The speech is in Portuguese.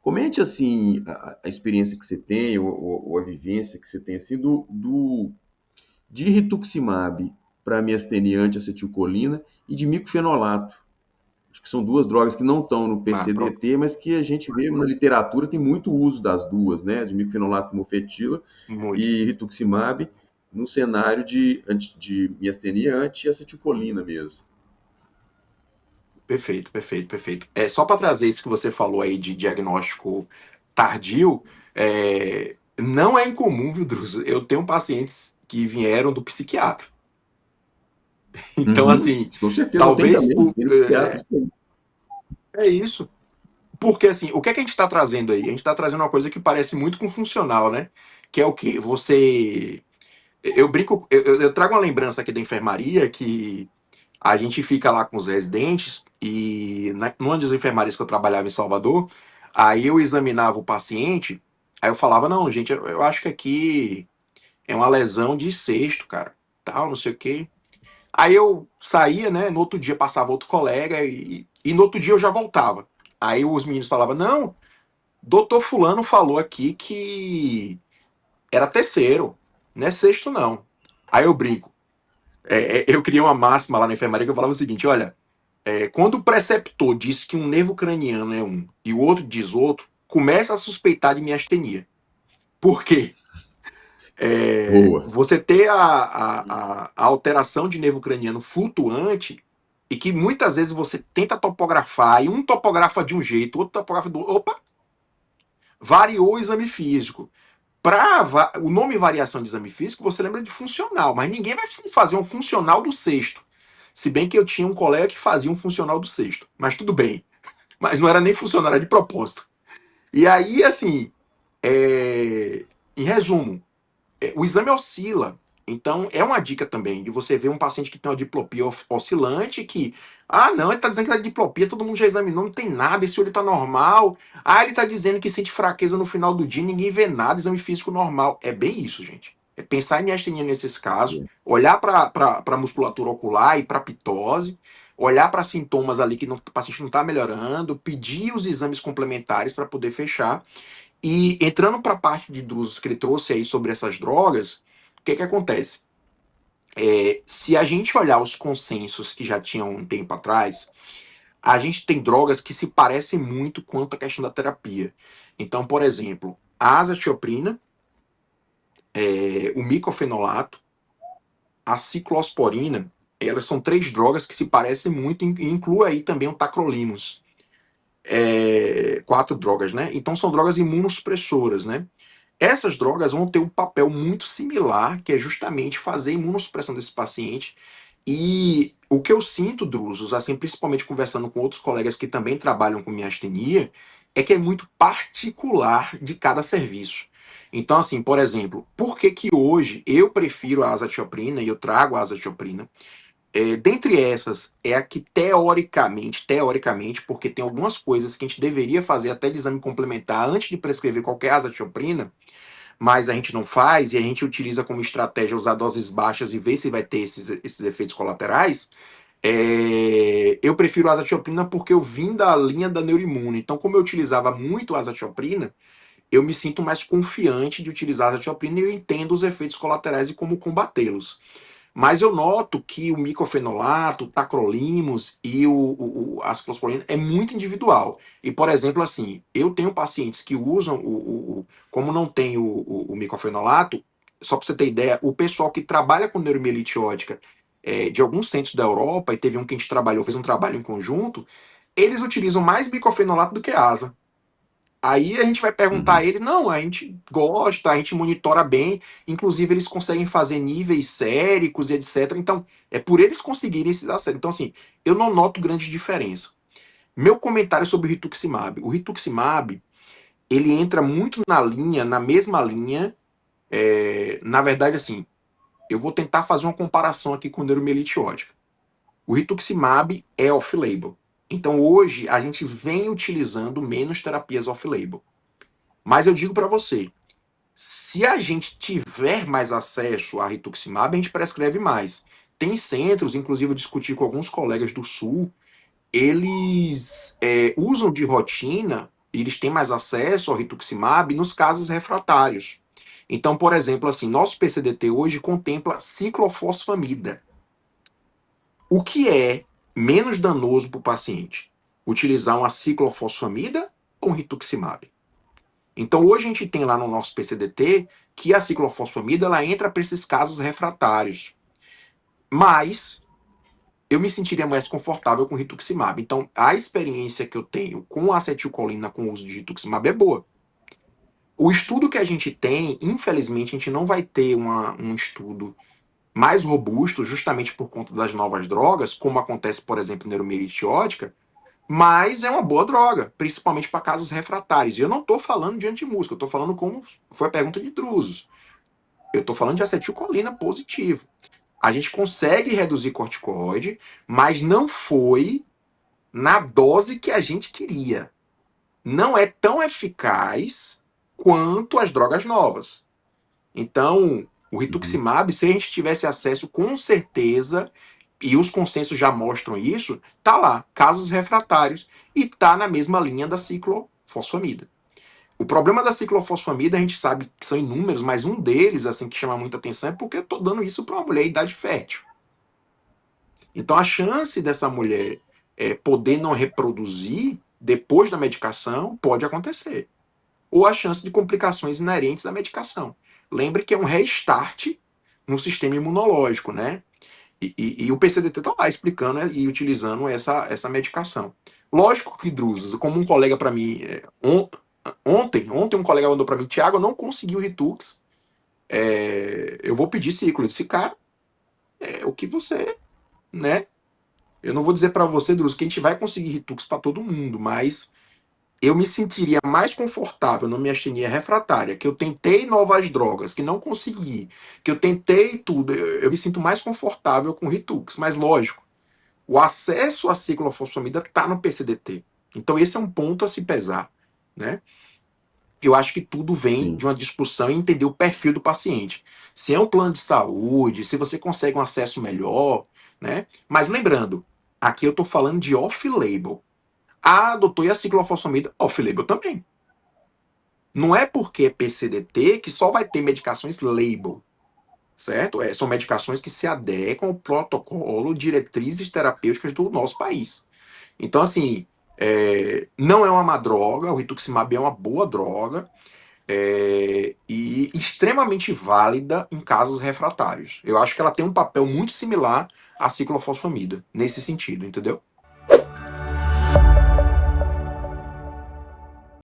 Comente assim a experiência que você tem ou a vivência que você tem assim de rituximab para miastenia anti-acetilcolina e de micofenolato. Acho que são duas drogas que não estão no Ah, pronto. PCDT, mas que a gente vê na literatura tem muito uso das duas, né? De micofenolato mofetila Muito. e rituximab no cenário de miastenia anti-acetilcolina mesmo. Perfeito, perfeito, perfeito. Só para trazer isso que você falou aí de diagnóstico tardio, não é incomum, viu, Druso? Eu tenho pacientes que vieram do psiquiatra. Então, Uhum, assim, com certeza tem talvez também, tem no psiquiatra, isso aí. é isso. Porque, assim, o que é que a gente está trazendo aí? A gente está trazendo uma coisa que parece muito com funcional, né? Que é o quê? Você. Eu brinco, eu trago uma lembrança aqui da enfermaria que a gente fica lá com os residentes e numa das enfermarias que eu trabalhava em Salvador, aí eu examinava o paciente, aí eu falava, não, gente, eu acho que aqui é uma lesão de cesto, cara, tal, não sei o quê. Aí eu saía, né, no outro dia passava outro colega e no outro dia eu já voltava. Aí os meninos falavam, não, doutor fulano falou aqui que era terceiro, não é sexto não. Aí eu brinco. Eu criei uma máxima lá na enfermaria que eu falava o seguinte, olha, quando o preceptor diz que um nervo craniano é um e o outro diz outro, começa a suspeitar de miastenia. Por quê? Boa. Você ter a alteração de nervo craniano flutuante e que muitas vezes você tenta topografar e um topografa de um jeito, outro topografa do outro. Opa, variou o exame físico. O nome variação de exame físico, você lembra de funcional, mas ninguém vai fazer um funcional do sexto. Se bem que eu tinha um colega que fazia um funcional do sexto, mas tudo bem. Mas não era nem funcional, era de propósito. E aí, assim, em resumo, o exame oscila. Então, é uma dica também de você ver um paciente que tem uma diplopia oscilante, que, não, ele está dizendo que tá de diplopia, todo mundo já examinou, não tem nada, esse olho está normal. Ele está dizendo que sente fraqueza no final do dia, ninguém vê nada, exame físico normal. É bem isso, gente. É pensar em miastenia nesses casos, olhar para a musculatura ocular e para a pitose, olhar para sintomas ali que o paciente não está melhorando, pedir os exames complementares para poder fechar. E entrando para a parte de Drusos que ele trouxe aí sobre essas drogas, o que que acontece? Se a gente olhar os consensos que já tinham um tempo atrás, a gente tem drogas que se parecem muito quanto à questão da terapia. Então, por exemplo, a azatioprina, o micofenolato, a ciclosporina, elas são três drogas que se parecem muito e inclui aí também o tacrolimus. Quatro drogas, né? Então são drogas imunossupressoras, né? Essas drogas vão ter um papel muito similar, que é justamente fazer a imunossupressão desse paciente. E o que eu sinto, Drusos, assim, principalmente conversando com outros colegas que também trabalham com miastenia, é que é muito particular de cada serviço. Então, assim, por exemplo, por que que hoje eu prefiro a azatioprina e eu trago a azatioprina? Dentre essas, é a que teoricamente, porque tem algumas coisas que a gente deveria fazer até de exame complementar antes de prescrever qualquer azatioprina, mas a gente não faz e a gente utiliza como estratégia usar doses baixas e ver se vai ter esses efeitos colaterais. Eu prefiro a azatioprina porque eu vim da linha da neuroimune. Então, como eu utilizava muito a azatioprina, eu me sinto mais confiante de utilizar a azatioprina e eu entendo os efeitos colaterais e como combatê-los. Mas eu noto que o micofenolato, o tacrolimus e a ciclosporina é muito individual. E, por exemplo, assim, eu tenho pacientes que usam como não tem o micofenolato, só para você ter ideia, o pessoal que trabalha com neuromielite ótica de alguns centros da Europa, e teve um que a gente trabalhou, fez um trabalho em conjunto, eles utilizam mais micofenolato do que asa. Aí a gente vai perguntar a Uhum. eles, não, a gente gosta, a gente monitora bem, inclusive eles conseguem fazer níveis séricos e etc. Então, é por eles conseguirem esses acessos. Então, assim, eu não noto grande diferença. Meu comentário sobre o rituximab. O rituximab, ele entra muito na mesma linha, na verdade, assim, eu vou tentar fazer uma comparação aqui com neuromielite ótica. O rituximab é off-label. Então, hoje, a gente vem utilizando menos terapias off-label. Mas eu digo para você, se a gente tiver mais acesso a rituximab, a gente prescreve mais. Tem centros, inclusive eu discuti com alguns colegas do Sul, eles usam de rotina. eles têm mais acesso ao rituximab nos casos refratários. Então, por exemplo, assim, nosso PCDT hoje contempla ciclofosfamida. O que é menos danoso para o paciente? Utilizar uma ciclofosfamida ou um rituximab? Então, hoje a gente tem lá no nosso PCDT que a ciclofosfamida ela entra para esses casos refratários. Mas eu me sentiria mais confortável com rituximab. Então, a experiência que eu tenho com a acetilcolina com o uso de rituximab é boa. O estudo que a gente tem, infelizmente, a gente não vai ter um estudo mais robusto, justamente por conta das novas drogas, como acontece, por exemplo, neuromielite ótica, mas é uma boa droga, principalmente para casos refratários. E eu não estou falando de antimúsculo, eu estou falando como foi a pergunta de Drusos. Eu estou falando de acetilcolina positivo. A gente consegue reduzir corticoide, mas não foi na dose que a gente queria. Não é tão eficaz quanto as drogas novas. Então, o Uhum. rituximab, se a gente tivesse acesso com certeza, e os consensos já mostram isso, tá lá, casos refratários, e tá na mesma linha da ciclofosfamida. O problema da ciclofosfamida, a gente sabe que são inúmeros, mas um deles, assim, que chama muita atenção é porque eu tô dando isso para uma mulher em idade fértil. Então, a chance dessa mulher poder não reproduzir depois da medicação pode acontecer. Ou a chance de complicações inerentes à medicação. Lembre que é um restart no sistema imunológico, né? E o PCDT está lá explicando e utilizando essa medicação. Lógico que, Druzes, como um colega para mim, ontem um colega mandou para mim, Tiago, eu não consegui o Ritux, eu vou pedir ciclo. Eu disse, cara, é o que você, né? Eu não vou dizer para você, Druzes, que a gente vai conseguir Ritux para todo mundo, mas eu me sentiria mais confortável na minha astenia refratária, que eu tentei novas drogas, que não consegui, que eu tentei tudo, eu me sinto mais confortável com Ritux. Mas lógico, o acesso à ciclofosfamida está no PCDT. Então esse é um ponto a se pesar, né? Eu acho que tudo vem de Sim, uma discussão e entender o perfil do paciente. Se é um plano de saúde, se você consegue um acesso melhor, né? Mas lembrando, aqui eu estou falando de off-label. Ah, doutor, e a ciclofosfamida? Off-label também. Não é porque é PCDT que só vai ter medicações label, certo? São medicações que se adequam ao protocolo, diretrizes terapêuticas do nosso país. Então, assim, não é uma má droga, o rituximab é uma boa droga e extremamente válida em casos refratários. Eu acho que ela tem um papel muito similar à ciclofosfamida, nesse sentido, entendeu?